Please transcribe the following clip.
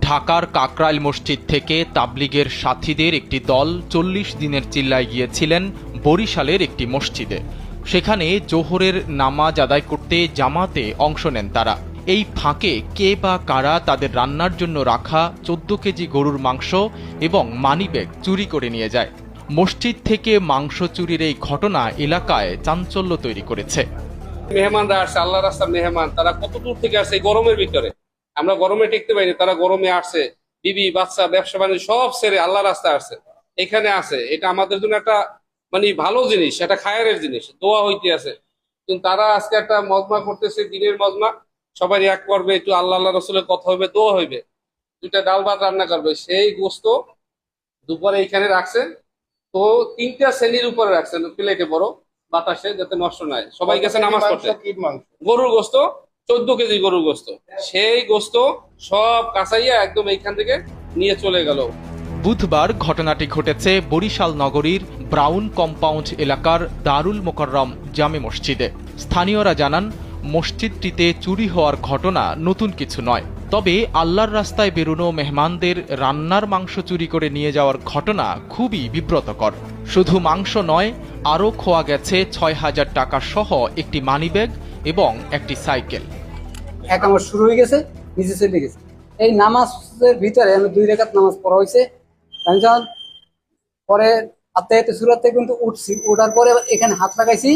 ঢাকার কাকরাইল মসজিদ থেকে তাবলিগের সাথীদের একটি দল ৪০ দিনের চিল্লায় গিয়েছিলেন বরিশালের একটি মসজিদে। সেখানে জোহরের নামাজ আদায় করতে জামাতে অংশ নেন তারা। এই ফাঁকে কে বা কারা তাদের রান্নার জন্য রাখা ১৪ কেজি গরুর মাংস এবং মানিব্যাগ চুরি করে নিয়ে যায়। মসজিদ থেকে মাংস চুরির এই ঘটনা এলাকায় চাঞ্চল্য তৈরি করেছে। মেহমানরা আসছে, আল্লাহ রাস্তার মেহমান, তারা কত দূর থেকে আসছে এই গরমের ভিতরে। আমরা গরমে টিকতে পারিনি, তারা গরমে আসছে, বিবি বাচ্চা ব্যবসা বাণিজ্য সব ছেড়ে আল্লাহ রাস্তায় আসছে, এখানে আছে। এটা আমাদের জন্য একটা ভালো জিনিস, একটা খায়ের জিনিস, দোয়া হইতে আছে। কিন্তু তারা আজকে একটা মজমা করতেছে, দিনের মজমা, সবাই এক করবে, একটু আল্লাহ আল্লাহ রসুলের কথা হইবে, দোয়া হইবে, দুইটা ডাল ভাত রান্না করবে। সেই গোস্ত দুপুরে এইখানে রাখছে, তো ৩টা শ্রেণীর উপরে রাখছেন প্লেটে বড়, বাতাসে যাতে নষ্ট না হয়। সবাই গেছে নামাজ পড়তে। গরুর গোস্ত ১৪ কেজি গরুর গোস্ত, সেই গোস্ত সব কাঁচাইয়া একদম এইখান থেকে নিয়ে চলে গেল। বুধবার ঘটনাটি ঘটেছে বরিশাল নগরীর ব্রাউন কম্পাউন্ড এলাকার দারুল মোকাররম জামে মসজিদে। স্থানীয়রা জানান, মসজিদটিতে চুরি হওয়ার ঘটনা নতুন কিছু নয়। তবে আল্লাহর রাস্তায় বেরোনো মেহমানদের রান্নার মাংস চুরি করে নিয়ে যাওয়ার ঘটনা খুবই বিব্রতকর। শুধু মাংস নয়, আরও খোয়া গেছে ৬,০০০ টাকা সহ একটি মানিব্যাগ এবং একটি সাইকেল। এক আমার শুরু হয়ে গেছে, নিচে চলে গেছে। এই নামাজের ভিতরে আমি 2 রাকাত নামাজ পড়া হয়েছে। আমি যখন পরে আত্মাহিয়াতুস সূরা থেকে কিন্তু উঠছি, ওঠার পরে এখানে হাত লাগাইছি।